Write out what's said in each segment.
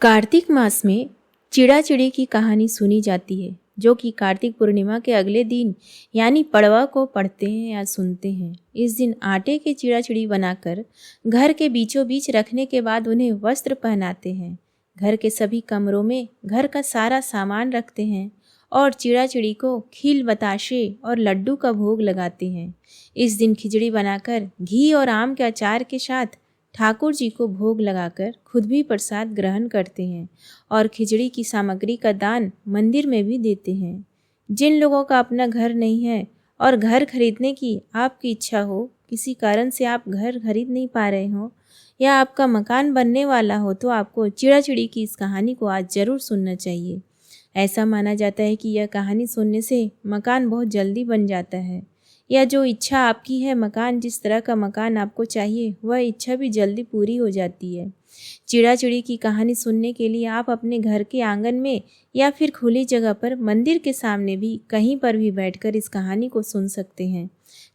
कार्तिक मास में चिड़ा चिड़ी की कहानी सुनी जाती है, जो कि कार्तिक पूर्णिमा के अगले दिन यानी पड़वा को पढ़ते हैं या सुनते हैं। इस दिन आटे के चिड़ा चिड़ी बनाकर घर के बीचों बीच रखने के बाद उन्हें वस्त्र पहनाते हैं। घर के सभी कमरों में घर का सारा सामान रखते हैं और चिड़ा चिड़ी को खील बताशे और लड्डू का भोग लगाते हैं। इस दिन खिचड़ी बनाकर घी और आम के अचार के साथ ठाकुर जी को भोग लगाकर खुद भी प्रसाद ग्रहण करते हैं और खिचड़ी की सामग्री का दान मंदिर में भी देते हैं। जिन लोगों का अपना घर नहीं है और घर खरीदने की आपकी इच्छा हो, किसी कारण से आप घर खरीद नहीं पा रहे हो या आपका मकान बनने वाला हो, तो आपको चिड़ा चिड़ी की इस कहानी को आज ज़रूर सुनना चाहिए। ऐसा माना जाता है कि यह कहानी सुनने से मकान बहुत जल्दी बन जाता है, या जो इच्छा आपकी है, मकान जिस तरह का मकान आपको चाहिए, वह इच्छा भी जल्दी पूरी हो जाती है। चिड़ा चिड़ी की कहानी सुनने के लिए आप अपने घर के आंगन में या फिर खुली जगह पर, मंदिर के सामने भी, कहीं पर भी बैठकर इस कहानी को सुन सकते हैं।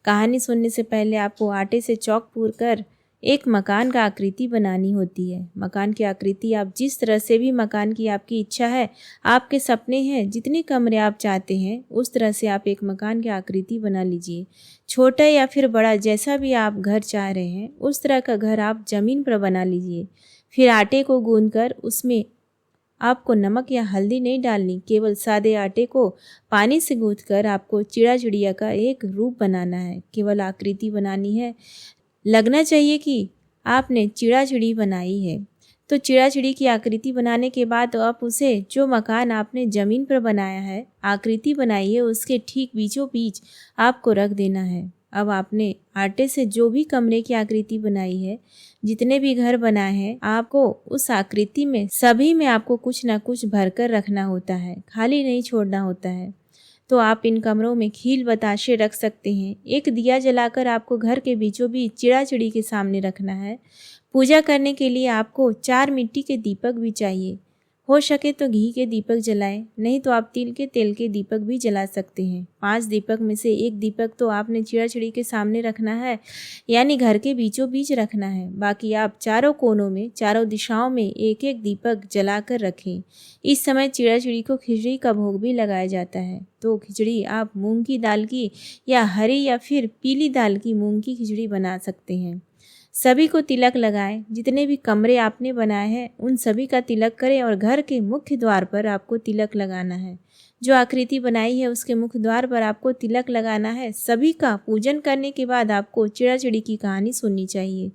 कहानी सुनने से पहले आपको आटे से चौक पूर कर एक मकान का आकृति बनानी होती है। मकान की आकृति आप जिस तरह से भी, मकान की आपकी इच्छा है, आपके सपने हैं, जितने कमरे आप चाहते हैं, उस तरह से आप एक मकान की आकृति बना लीजिए। छोटा या फिर बड़ा, जैसा भी आप घर चाह रहे हैं, उस तरह का घर आप ज़मीन पर बना लीजिए। फिर आटे को गूंथकर उसमें आपको नमक या हल्दी नहीं डालनी, केवल सादे आटे को पानी से गूंथकर आपको चिड़ा चिड़िया का एक रूप बनाना है। केवल आकृति बनानी है, लगना चाहिए कि आपने चिड़ा चिड़ी बनाई है। तो चिड़ा चिड़ी की आकृति बनाने के बाद आप उसे, जो मकान आपने ज़मीन पर बनाया है, आकृति बनाई है, उसके ठीक बीचों बीच आपको रख देना है। अब आपने आटे से जो भी कमरे की आकृति बनाई है, जितने भी घर बनाए हैं, आपको उस आकृति में सभी में आपको कुछ ना कुछ भरकर रखना होता है, खाली नहीं छोड़ना होता है। तो आप इन कमरों में खील बताशे रख सकते हैं। एक दिया जलाकर आपको घर के बीचों बीच चिड़ा चिड़ी के सामने रखना है। पूजा करने के लिए आपको 4 मिट्टी के दीपक भी चाहिए। हो सके तो घी के दीपक जलाएं, नहीं तो आप तिल के तेल के दीपक भी जला सकते हैं। 5 दीपक में से एक दीपक तो आपने चिड़ा चिड़ी के सामने रखना है, यानी घर के बीचों बीच रखना है। बाकी आप चारों कोनों में, चारों दिशाओं में एक एक दीपक जलाकर रखें। इस समय चिड़ा चिड़ी को खिचड़ी का भोग भी लगाया जाता है। तो खिचड़ी आप मूंग की दाल की या हरी या फिर पीली दाल की मूंग की खिचड़ी बना सकते हैं। सभी को तिलक लगाएं। जितने भी कमरे आपने बनाए हैं, उन सभी का तिलक करें और घर के मुख्य द्वार पर आपको तिलक लगाना है। जो आकृति बनाई है, उसके मुख्य द्वार पर आपको तिलक लगाना है। सभी का पूजन करने के बाद आपको चिड़ा चिड़ी की कहानी सुननी चाहिए।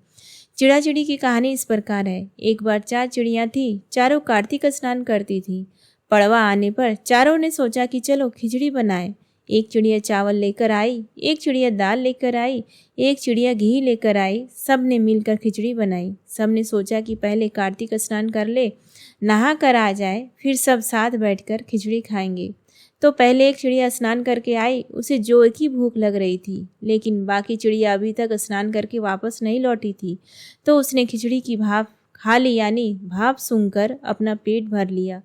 चिड़ा चिड़ी की कहानी इस प्रकार है। एक बार 4 चिड़ियाँ थी, चारों कार्तिक स्नान करती थी। पड़वा आने पर चारों ने सोचा कि चलो खिचड़ी बनाएं। एक चिड़िया चावल लेकर आई, एक चिड़िया दाल लेकर आई, एक चिड़िया घी लेकर आई। सब ने मिलकर खिचड़ी बनाई। सब ने सोचा कि पहले कार्तिक स्नान कर ले, नहा कर आ जाए, फिर सब साथ बैठकर खिचड़ी खाएंगे। तो पहले एक चिड़िया स्नान करके आई। उसे जोर की भूख लग रही थी, लेकिन बाकी चिड़िया अभी तक स्नान करके वापस नहीं लौटी थी। तो उसने खिचड़ी की भाप खा ली, यानी भाप सूंघकर अपना पेट भर लिया।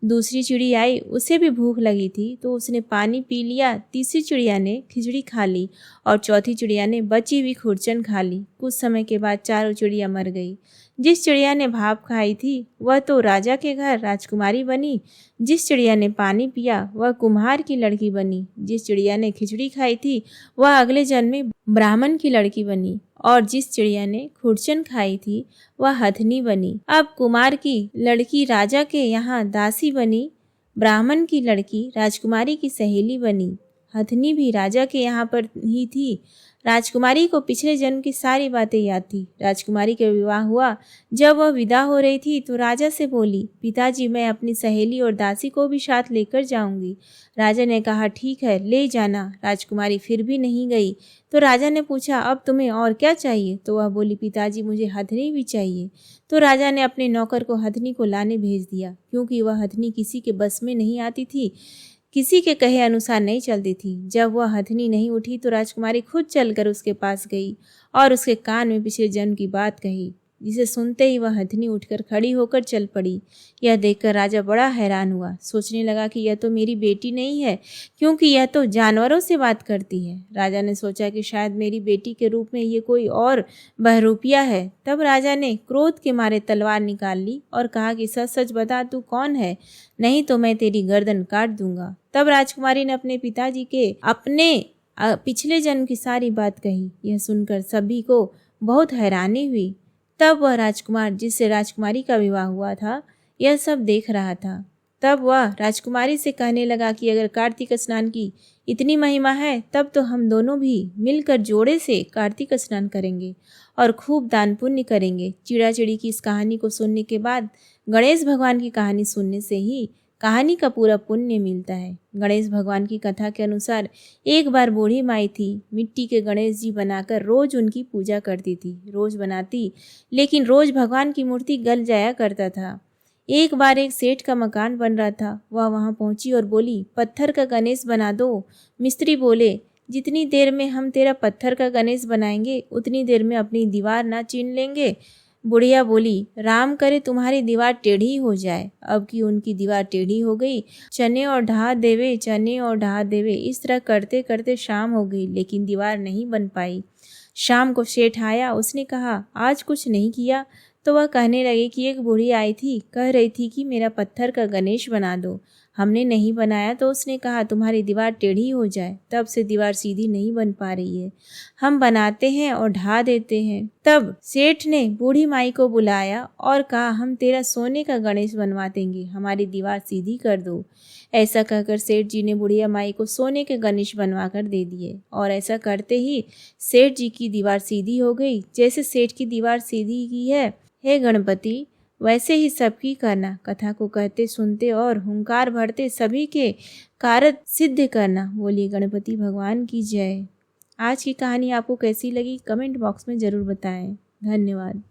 दूसरी चिड़ी आई, उसे भी भूख लगी थी, तो उसने पानी पी लिया। तीसरी चिड़िया ने खिचड़ी खा ली और चौथी चिड़िया ने बची हुई खुरचन खा ली। कुछ समय के बाद चारों चिड़िया मर गई। जिस चिड़िया ने भाप खाई थी, वह तो राजा के घर राजकुमारी बनी। जिस चिड़िया ने पानी पिया, वह कुम्हार की लड़की बनी। जिस चिड़िया ने खिचड़ी खाई थी, वह अगले जन्म में ब्राह्मण की लड़की बनी। और जिस चिड़िया ने खुरचन खाई थी, वह हथनी बनी। अब कुमार की लड़की राजा के यहाँ दासी बनी, ब्राह्मण की लड़की राजकुमारी की सहेली बनी। हथनी भी राजा के यहाँ पर ही थी। राजकुमारी को पिछले जन्म की सारी बातें याद थी। राजकुमारी का विवाह हुआ। जब वह विदा हो रही थी, तो राजा से बोली, पिताजी, मैं अपनी सहेली और दासी को भी साथ लेकर जाऊंगी। राजा ने कहा, ठीक है, ले जाना। राजकुमारी फिर भी नहीं गई। तो राजा ने पूछा, अब तुम्हें और क्या चाहिए? तो वह बोली, पिताजी, मुझे हथनी भी चाहिए। तो राजा ने अपने नौकर को हथनी को लाने भेज दिया, क्योंकि वह हथनी किसी के बस में नहीं आती थी, किसी के कहे अनुसार नहीं चलती थी। जब वह हथनी नहीं उठी, तो राजकुमारी खुद चलकर उसके पास गई और उसके कान में पिछले जन्म की बात कही। जिसे सुनते ही वह हथनी उठकर खड़ी होकर चल पड़ी। यह देखकर राजा बड़ा हैरान हुआ। सोचने लगा कि यह तो मेरी बेटी नहीं है, क्योंकि यह तो जानवरों से बात करती है। राजा ने सोचा कि शायद मेरी बेटी के रूप में ये कोई और बहरूपिया है। तब राजा ने क्रोध के मारे तलवार निकाल ली और कहा कि सच सच बता, तू कौन है, नहीं तो मैं तेरी गर्दन काट दूंगा। तब राजकुमारी ने अपने पिताजी के अपने पिछले जन्म की सारी बात कही। यह सुनकर सभी को बहुत हैरानी हुई। तब वह राजकुमार जिससे राजकुमारी का विवाह हुआ था यह सब देख रहा था। तब वह राजकुमारी से कहने लगा कि अगर कार्तिक स्नान की इतनी महिमा है तब तो हम दोनों भी मिलकर जोड़े से कार्तिक स्नान करेंगे और खूब दान पुण्य करेंगे। चिड़ा चिड़ी की इस कहानी को सुनने के बाद गणेश भगवान की कहानी सुनने से ही कहानी का पूरा पुण्य मिलता है। गणेश भगवान की कथा के अनुसार एक बार बूढ़ी माई थी, मिट्टी के गणेश जी बनाकर रोज उनकी पूजा करती थी। रोज बनाती, लेकिन रोज भगवान की मूर्ति गल जाया करता था। एक बार एक सेठ का मकान बन रहा था। वह वहां पहुंची और बोली, पत्थर का गणेश बना दो। मिस्त्री बोले, जितनी देर में हम तेरा पत्थर का गणेश बनाएंगे उतनी देर में अपनी दीवार ना चीन लेंगे। बुढ़िया बोली, राम करे तुम्हारी दीवार टेढ़ी हो जाए। अब की उनकी दीवार टेढ़ी हो गई। चने और ढहा देवे, चने और ढहा देवे, इस तरह करते करते शाम हो गई, लेकिन दीवार नहीं बन पाई। शाम को सेठ आया। उसने कहा, आज कुछ नहीं किया? तो वह कहने लगे कि एक बूढ़ी आई थी, कह रही थी कि मेरा पत्थर का गणेश बना दो। हमने नहीं बनाया तो उसने कहा तुम्हारी दीवार टेढ़ी हो जाए। तब से दीवार सीधी नहीं बन पा रही है। हम बनाते हैं और ढा देते हैं। तब सेठ ने बूढ़ी माई को बुलाया और कहा, हम तेरा सोने का गणेश बनवा देंगे, हमारी दीवार सीधी कर दो। ऐसा कहकर सेठ जी ने बुढ़िया माई को सोने के गणेश बनवा कर दे दिए और ऐसा करते ही सेठ जी की दीवार सीधी हो गई। जैसे सेठ की दीवार सीधी की है, हे गणपति, वैसे ही सबकी करना। कथा को कहते सुनते और हुंकार भरते सभी के कार्य सिद्ध करना। बोलिए गणपति भगवान की जय। आज की कहानी आपको कैसी लगी कमेंट बॉक्स में ज़रूर बताएं। धन्यवाद।